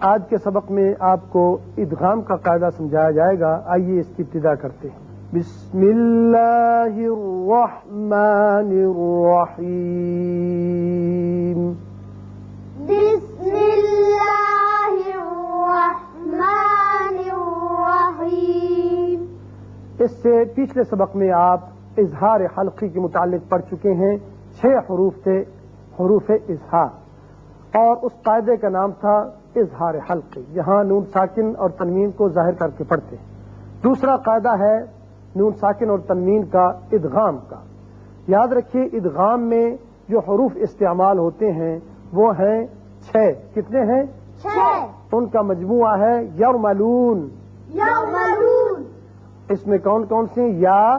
آج کے سبق میں آپ کو ادغام کا قاعدہ سمجھایا جائے گا. آئیے اس کی ابتدا کرتے ہیں. بسم اللہ الرحمن الرحیم. بسم اللہ الرحمن الرحیم. اس سے پچھلے سبق میں آپ اظہار حلقی کے متعلق پڑھ چکے ہیں. 6 حروف تھے، حروف اظہار، اور اس قاعدے کا نام تھا اظہار حلقی، جہاں نون ساکن اور تنوین کو ظاہر کر کے پڑھتے ہیں. دوسرا قاعدہ ہے نون ساکن اور تنوین کا ادغام کا. یاد رکھیے ادغام میں جو حروف استعمال ہوتے ہیں وہ ہیں 6. کتنے ہیں؟ 6. ان کا مجموعہ ہے یرملون. یرملون. اس میں کون کون سے؟ یا،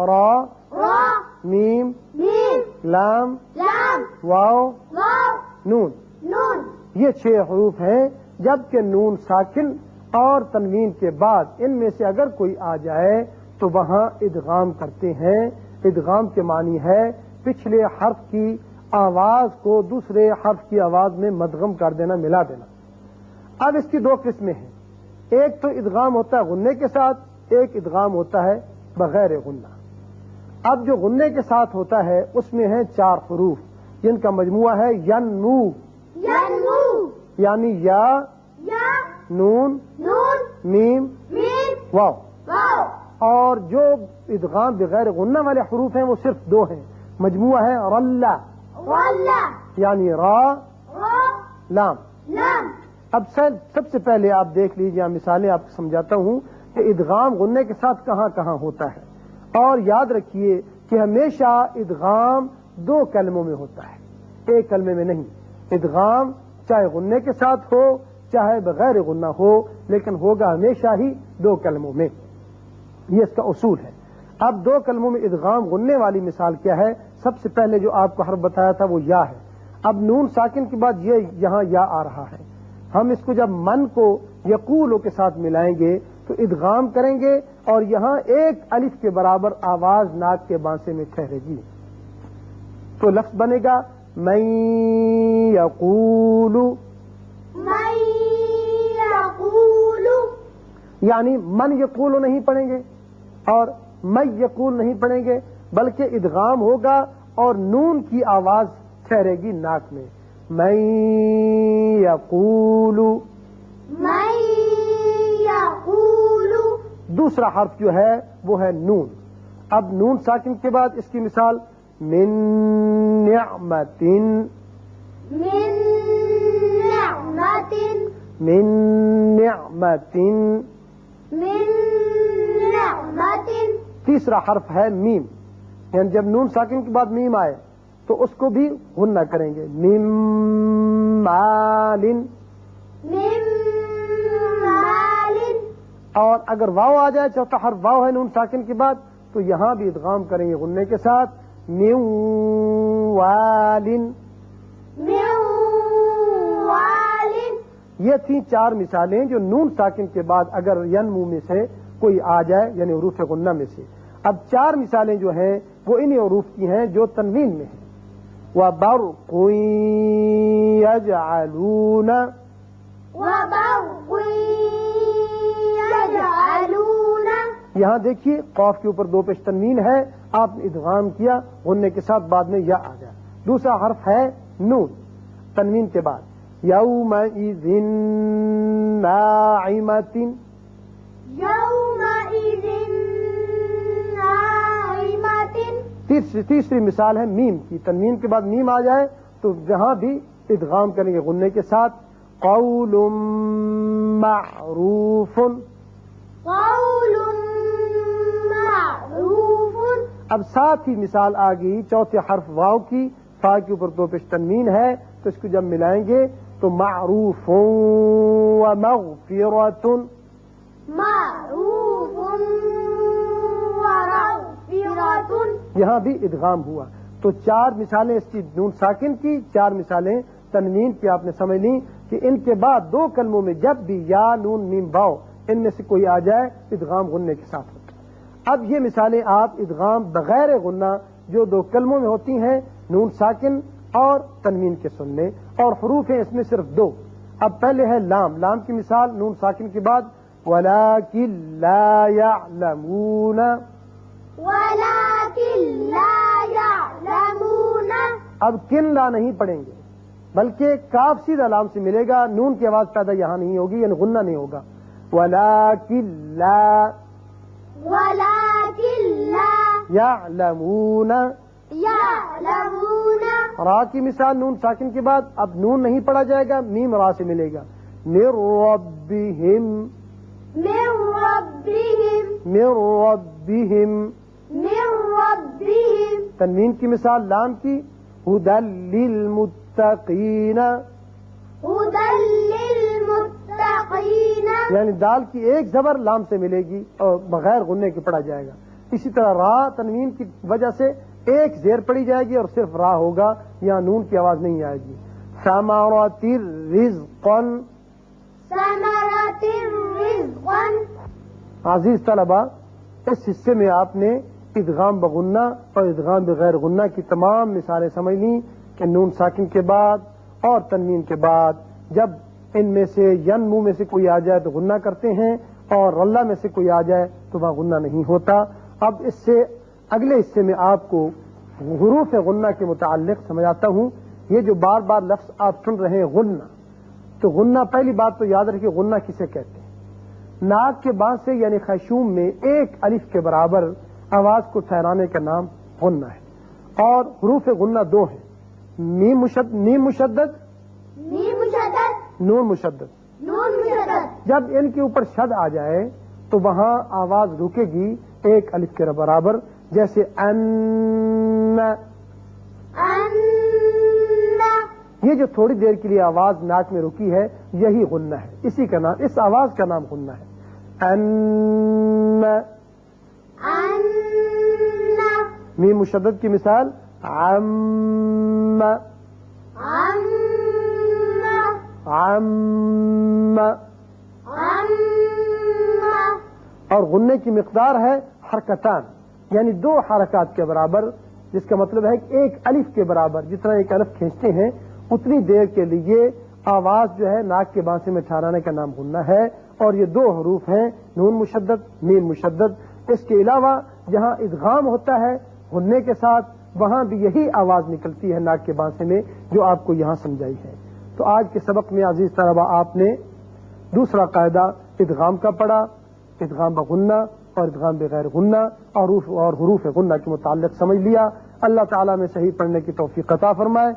را، میم، لام، واو، نون. یہ 6 حروف ہیں. جبکہ نون ساکن اور تنوین کے بعد ان میں سے اگر کوئی آ جائے تو وہاں ادغام کرتے ہیں. ادغام کے معنی ہے پچھلے حرف کی آواز کو دوسرے حرف کی آواز میں مدغم کر دینا، ملا دینا. اب اس کی 2 قسمیں ہیں. ایک تو ادغام ہوتا ہے غنے کے ساتھ، ایک ادغام ہوتا ہے بغیر غنہ. اب جو غنے کے ساتھ ہوتا ہے اس میں ہیں 4 حروف جن کا مجموعہ ہے ینمو. یعنی یا، نون، میم، واو. اور جو ادغام بغیر غنہ والے حروف ہیں وہ صرف 2 ہیں. مجموعہ ہے رلا، یعنی را، لام. اب سب سے پہلے آپ دیکھ لیجیے، مثالیں آپ کو سمجھاتا ہوں کہ ادغام غنے کے ساتھ کہاں کہاں ہوتا ہے. اور یاد رکھیے کہ ہمیشہ ادغام 2 کلموں میں ہوتا ہے، ایک کلمے میں نہیں. ادغام چاہے غنے کے ساتھ ہو چاہے بغیر غنہ ہو، لیکن ہوگا ہمیشہ ہی 2 کلموں میں. یہ اس کا اصول ہے. اب 2 کلموں میں ادغام غننے والی مثال کیا ہے؟ سب سے پہلے جو آپ کو حرف بتایا تھا وہ یا ہے. اب نون ساکن کے بعد یہ یہاں یا آ رہا ہے. ہم اس کو جب من کو یقولو کے ساتھ ملائیں گے تو ادغام کریں گے اور یہاں 1 الف کے برابر آواز ناک کے بانسے میں ٹھہرے گی. تو لفظ بنے گا من یقول. یعنی من یقول نہیں پڑھیں گے اور میں یقول نہیں پڑھیں گے، بلکہ ادغام ہوگا اور نون کی آواز ٹھہرے گی ناک میں. من یقول. دوسرا حرف جو ہے وہ ہے نون. اب نون ساکن کے بعد اس کی مثال من نعمت. من نعمت. تیسرا حرف ہے میم. یعنی جب نون ساکن کے بعد میم آئے تو اس کو بھی غنہ کریں گے. میم مال. اور اگر واو آ جائے، چوتھا حرف واو ہے نون ساکن کے بعد، تو یہاں بھی ادغام کریں گے غنے کے ساتھ. من وال. یہ تھی 4 مثالیں جو نون ساکن کے بعد اگر ینمو میں سے کوئی آ جائے، یعنی حروف غنہ میں سے. اب 4 مثالیں جو ہیں وہ انہی حروف کی ہیں جو تنوین میں ہیں. وَبَرْقٌ يَجْعَلُونَ. یہاں دیکھیے قاف کے اوپر 2 پیش تنوین ہے، آپ نے ادغام کیا غننے کے ساتھ، بعد میں یا آ جائے. دوسرا حرف ہے نون تنوین کے بعد. یومئذ ناعمۃ. تیسری مثال ہے میم کی. تنوین کے بعد میم آ جائے تو جہاں بھی ادغام کریں گے غننے کے ساتھ. قول معروف. اب ساتھ ہی مثال آ گئی چوتھے حرف واو کی. فا کے اوپر 2 پیش تنوین ہے تو اس کو جب ملائیں گے تو معروف ومغفرۃ. یہاں بھی ادغام ہوا. تو 4 مثالیں اس کی نون ساکن کی، 4 مثالیں تنوین کی آپ نے سمجھ لی کہ ان کے بعد 2 کلموں میں جب بھی یا، نون، میم، واو ان میں سے کوئی آ جائے ادغام غننے کے ساتھ ہوتا ہے. اب یہ مثالیں آپ ادغام بغیر غنہ جو 2 کلموں میں ہوتی ہیں نون ساکن اور تنوین کے سن لیں، اور حروف ہیں اس میں صرف 2. اب پہلے ہے لام، لام کی مثال نون ساکن کے بعد وَلَٰكِن لَا يَعْلَمُونَ، ولكن لا يعلمون. اب کن لا نہیں پڑھیں گے بلکہ کاف سیدھا لام سے ملے گا، نون کی آواز پیدا یہاں نہیں ہوگی، یعنی غنہ نہیں ہوگا. وَلَٰكِن لَا ولكن لا يَعْلَمُونَ. يعلمون. را کی مثال نون ساکن کے بعد اب نون نہیں پڑھا جائے گا، میم را سے ملے گا. مِن رَبِّهِمْ، من ربهم. مِن رَبِّهِمْ. من ربهم. تنوین کی مثال لام کی هُدًى لِّلْمُتَّقِينَ، هدى للمتقين. یعنی دال کی ایک زبر لام سے ملے گی اور بغیر غننے کے پڑھا جائے گا. اسی طرح را تنوین کی وجہ سے ایک زیر پڑی جائے گی اور صرف را ہوگا، یہاں نون کی آواز نہیں آئے گی. ثمرات رزقا. ثمرة رزقا. عزیز طلبہ، اس حصے میں آپ نے ادغام بغنہ اور ادغام بغیر غنہ کی تمام مثالیں سمجھ لیں کہ نون ساکن کے بعد اور تنوین کے بعد جب ان میں سے ین منہ میں سے کوئی آ جائے تو غنہ کرتے ہیں اور رلہ میں سے کوئی آ جائے تو وہاں غنہ نہیں ہوتا. اب اس سے اگلے حصے میں آپ کو حروف غنہ کے متعلق سمجھاتا ہوں. یہ جو بار بار لفظ آپ سن رہے ہیں غنہ، تو غنہ پہلی بات تو یاد رکھیے غنہ کسے کہتے ہیں؟ ناک کے بانس سے یعنی خیشوم میں ایک الف کے برابر آواز کو ٹھہرانے کا نام غنہ ہے. اور حروف غنہ دو ہیں، میم مشدد ميم مشدد. نون مشدد. نون مشدد. جب ان کے اوپر شد آ جائے تو وہاں آواز رکے گی ایک الف کے برابر، جیسے ان. أن. یہ جو تھوڑی دیر کے لیے آواز ناک میں رکی ہے یہی غنہ ہے، اسی کا نام، اس آواز کا نام غنہ ہے. ان. أن. میم مشدد کی مثال عم. عم. عم. عم. اور غنے کی مقدار ہے حرکتان، یعنی دو حرکات کے برابر، جس کا مطلب ہے کہ ایک الف کے برابر. جتنا ایک الف کھینچتے ہیں اتنی دیر کے لیے آواز جو ہے ناک کے بانسے میں ٹھہرانے کا نام غنہ ہے. اور یہ دو حروف ہیں نون مشدد، میم مشدد. اس کے علاوہ جہاں ادغام ہوتا ہے غنے کے ساتھ وہاں بھی یہی آواز نکلتی ہے ناک کے بانسے میں جو آپ کو یہاں سمجھائی ہے. تو آج کے سبق میں عزیز طلبہ آپ نے دوسرا قاعدہ ادغام کا پڑھا، ادغام بغنہ اور ادغام بغیر غنہ اور حروف غنہ کے متعلق سمجھ لیا. اللہ تعالیٰ میں صحیح پڑھنے کی توفیق عطا فرمائے.